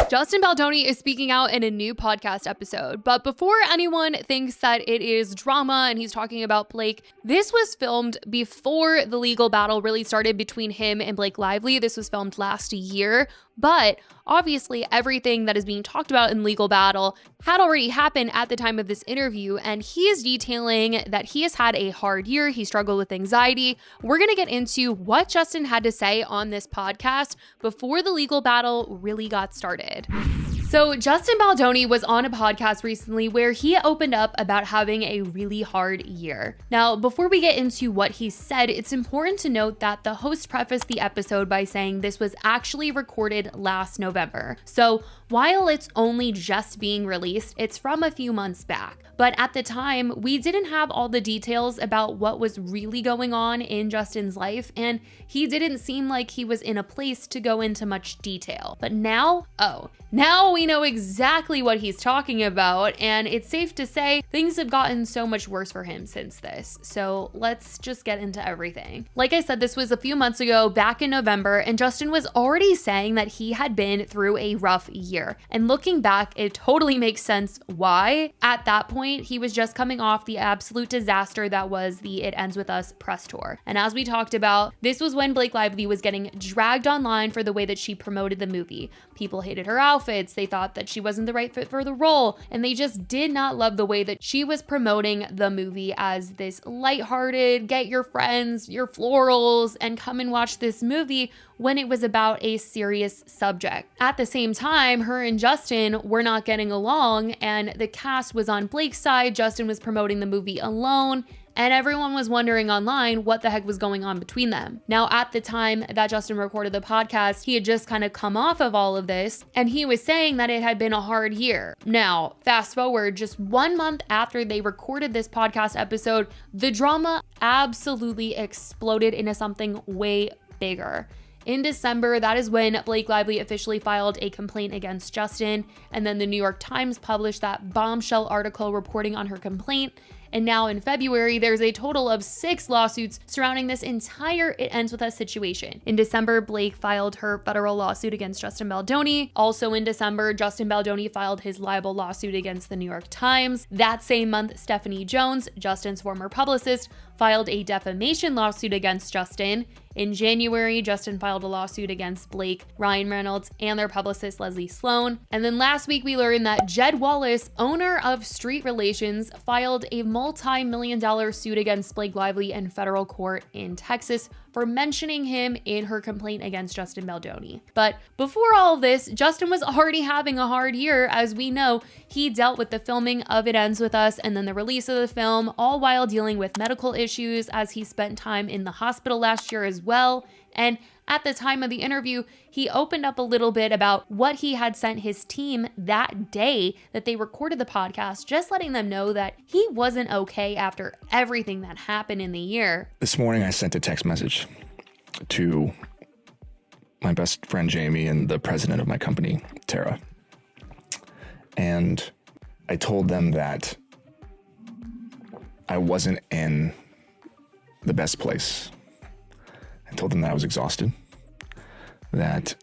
Justin Baldoni is speaking out in a new podcast episode, but before anyone thinks that it is drama and he's talking about Blake, this was filmed before the legal battle really started between him and Blake Lively. This was filmed last year, but obviously everything that is being talked about in legal battle had already happened at the time of this interview, and he is detailing that he has had a hard year. He struggled with anxiety. We're going to get into what Justin had to say on this podcast before the legal battle really got started. So Justin Baldoni was on a podcast recently where he opened up about having a really hard year. Now, before we get into what he said, it's important to note that the host prefaced the episode by saying this was actually recorded last November. So while it's only just being released, it's from a few months back. But at the time, we didn't have all the details about what was really going on in Justin's life, and he didn't seem like he was in a place to go into much detail. But now we know exactly what he's talking about, and it's safe to say things have gotten so much worse for him since this. So let's just get into everything. Like I said, this was a few months ago, back in November, and Justin was already saying that he had been through a rough year. And looking back, it totally makes sense why. At that point, he was just coming off the absolute disaster that was the It Ends With Us press tour. And as we talked about, this was when Blake Lively was getting dragged online for the way that she promoted the movie. People hated her outfits, they thought that she wasn't the right fit for the role, and they just did not love the way that she was promoting the movie as this lighthearted, get your friends, your florals, and come and watch this movie when it was about a serious subject. At the same time, her and Justin were not getting along, and the cast was on Blake's side. Justin was promoting the movie alone, and everyone was wondering online what the heck was going on between them. Now, at the time that Justin recorded the podcast, he had just kind of come off of all of this, and he was saying that it had been a hard year. Now, fast forward just 1 month after they recorded this podcast episode, the drama absolutely exploded into something way bigger. In December, that is when Blake Lively officially filed a complaint against Justin, and then the New York Times published that bombshell article reporting on her complaint. And now in February, there's a total of 6 lawsuits surrounding this entire It Ends With Us situation. In December, Blake filed her federal lawsuit against Justin Baldoni. Also in December, Justin Baldoni filed his libel lawsuit against the New York Times. That same month, Stephanie Jones, Justin's former publicist, filed a defamation lawsuit against Justin. In January, Justin filed a lawsuit against Blake, Ryan Reynolds, and their publicist Leslie Sloan. And then last week, we learned that Jed Wallace, owner of Street Relations, filed a multi-million-dollar suit against Blake Lively in federal court in Texas for mentioning him in her complaint against Justin Baldoni. But before all of this, Justin was already having a hard year. As we know, he dealt with the filming of It Ends With Us and then the release of the film, all while dealing with medical issues as he spent time in the hospital last year as well. And at the time of the interview, he opened up a little bit about what he had sent his team that day that they recorded the podcast, just letting them know that he wasn't okay after everything that happened in the year. This morning, I sent a text message to my best friend, Jamie, and the president of my company, Tara. And I told them that I wasn't in the best place. I told them that I was exhausted, that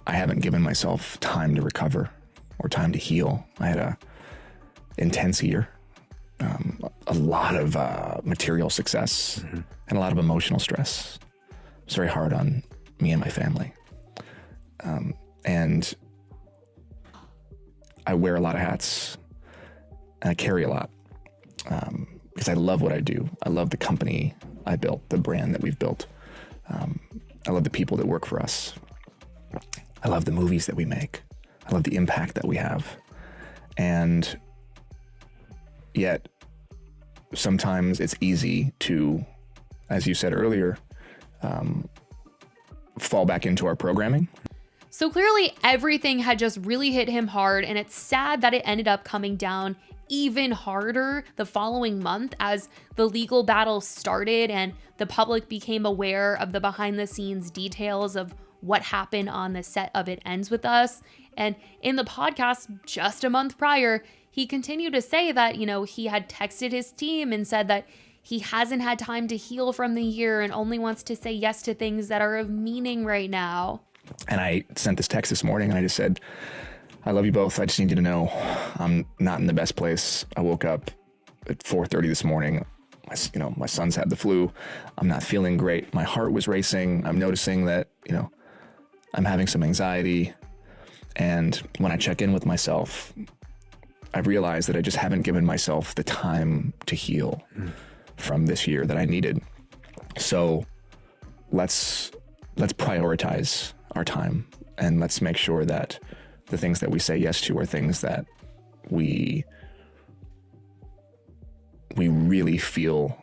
I haven't given myself time to recover or time to heal. I had a intense year, a lot of material success, and a lot of emotional stress. It was very hard on me and my family. And I wear a lot of hats, and I carry a lot because I love what I do. I love the company I built, the brand that we've built. I love the people that work for us. I love the movies that we make. I love the impact that we have. And yet, sometimes it's easy to, as you said earlier, fall back into our programming. So clearly everything had just really hit him hard, and it's sad that it ended up coming down even harder the following month as the legal battle started and the public became aware of the behind the scenes details of what happened on the set of It Ends With Us. And in the podcast just a month prior, he continued to say that, he had texted his team and said that he hasn't had time to heal from the year and only wants to say yes to things that are of meaning right now. And I sent this text this morning and I just said, I love you both. I just need you to know I'm not in the best place. I woke up at 4:30 this morning. My son's had the flu. I'm not feeling great. My heart was racing. I'm noticing that, I'm having some anxiety. And when I check in with myself, I realize that I just haven't given myself the time to heal from this year that I needed. So let's prioritize our time, and let's make sure that the things that we say yes to are things that we really feel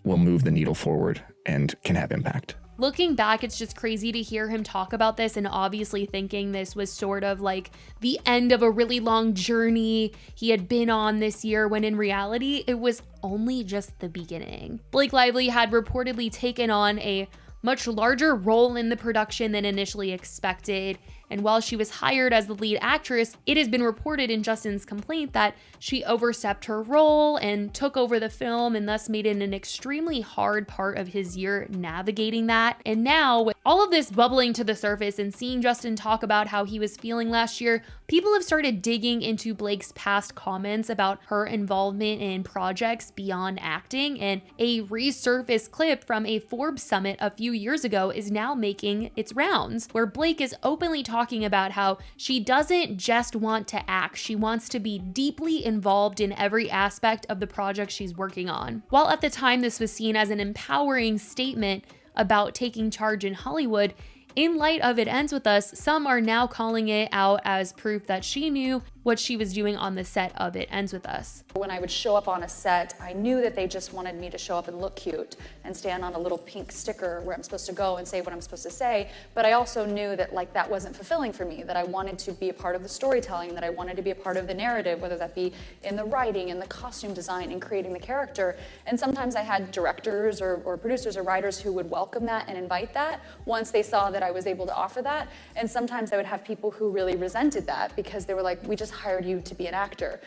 will move the needle forward and can have impact. Looking back, it's just crazy to hear him talk about this, and obviously thinking this was sort of like the end of a really long journey he had been on this year, when in reality, it was only just the beginning. Blake Lively had reportedly taken on a much larger role in the production than initially expected, and while she was hired as the lead actress, it has been reported in Justin's complaint that she overstepped her role and took over the film, and thus made it an extremely hard part of his year navigating that. And now, with all of this bubbling to the surface and seeing Justin talk about how he was feeling last year, people have started digging into Blake's past comments about her involvement in projects beyond acting, and a resurfaced clip from a Forbes summit a few years ago is now making its rounds, where Blake is openly talking about how she doesn't just want to act, she wants to be deeply involved in every aspect of the project she's working on. While at the time this was seen as an empowering statement about taking charge in Hollywood, in light of It Ends With Us, some are now calling it out as proof that she knew what she was doing on the set of It Ends With Us. When I would show up on a set, I knew that they just wanted me to show up and look cute and stand on a little pink sticker where I'm supposed to go and say what I'm supposed to say, but I also knew that that wasn't fulfilling for me, that I wanted to be a part of the storytelling, that I wanted to be a part of the narrative, whether that be in the writing, in the costume design, in creating the character. And sometimes I had directors or producers or writers who would welcome that and invite that once they saw that I was able to offer that. And sometimes I would have people who really resented that because they were like, we just hired you to be an actor.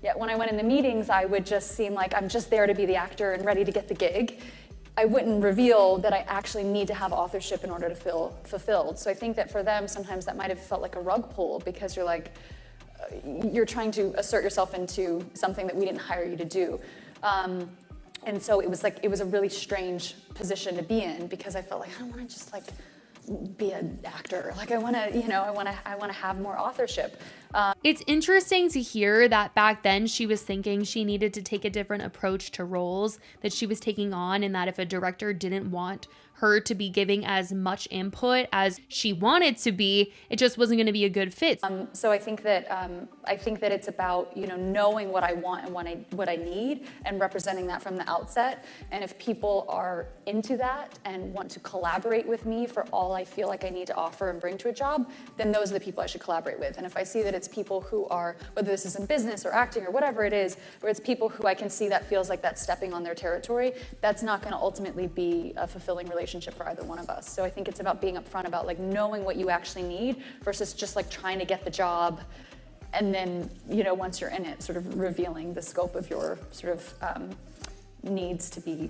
Yet when I went in the meetings, I would just seem like I'm just there to be the actor and ready to get the gig. I wouldn't reveal that I actually need to have authorship in order to feel fulfilled. So I think that for them, sometimes that might have felt like a rug pull, because you're like, you're trying to assert yourself into something that we didn't hire you to do. And so it was a really strange position to be in, because I felt like I don't want to just be an actor. I want to have more authorship. It's interesting to hear that back then she was thinking she needed to take a different approach to roles that she was taking on, and that if a director didn't want her to be giving as much input as she wanted to be, it just wasn't going to be a good fit. So I think that it's about knowing what I want and what I need, and representing that from the outset. And if people are into that and want to collaborate with me for all I feel like I need to offer and bring to a job, then those are the people I should collaborate with. And if I see that it's people who are, whether this is in business or acting or whatever it is, where it's people who I can see that feels like that's stepping on their territory, that's not going to ultimately be a fulfilling relationship for either one of us. So I think it's about being upfront about knowing what you actually need, versus just trying to get the job, and then once you're in it, sort of revealing the scope of your sort of needs to be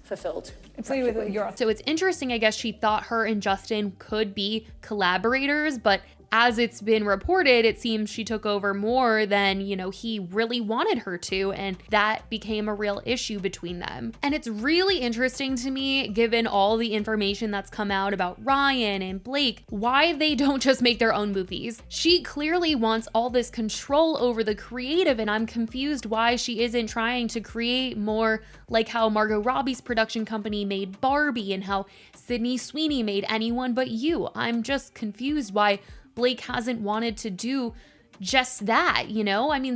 fulfilled. So it's interesting, I guess she thought her and Justin could be collaborators, but as it's been reported, it seems she took over more than, he really wanted her to, and that became a real issue between them. And it's really interesting to me, given all the information that's come out about Ryan and Blake, why they don't just make their own movies. She clearly wants all this control over the creative, and I'm confused why she isn't trying to create more like how Margot Robbie's production company made Barbie, and how Sydney Sweeney made Anyone But You. I'm just confused why Blake hasn't wanted to do just that,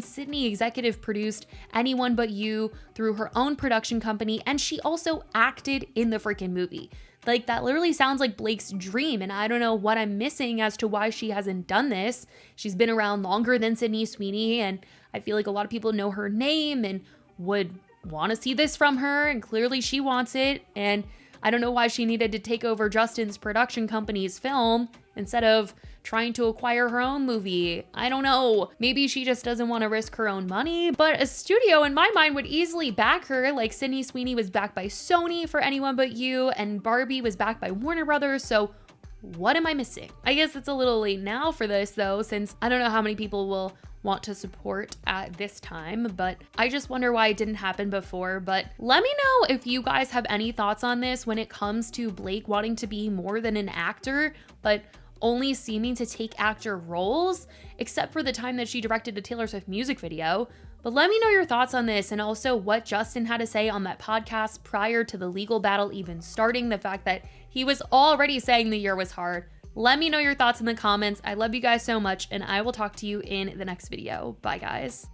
Sydney executive produced Anyone But You through her own production company, and she also acted in the freaking movie. That literally sounds like Blake's dream, and I don't know what I'm missing as to why she hasn't done this. She's been around longer than Sydney Sweeney, and I feel like a lot of people know her name and would want to see this from her, and clearly she wants it, and I don't know why she needed to take over Justin's production company's film instead of trying to acquire her own movie. I don't know. Maybe she just doesn't want to risk her own money, but a studio in my mind would easily back her. Sydney Sweeney was backed by Sony for Anyone But You, and Barbie was backed by Warner Brothers, so What am I missing? I guess it's a little late now for this though, since I don't know how many people will want to support at this time, but I just wonder why it didn't happen before. But let me know if you guys have any thoughts on this when it comes to Blake wanting to be more than an actor, but only seeming to take actor roles, except for the time that she directed a Taylor Swift music video. But let me know your thoughts on this, and also what Justin had to say on that podcast prior to the legal battle even starting, the fact that he was already saying the year was hard. Let me know your thoughts in the comments. I love you guys so much, and I will talk to you in the next video. Bye, guys.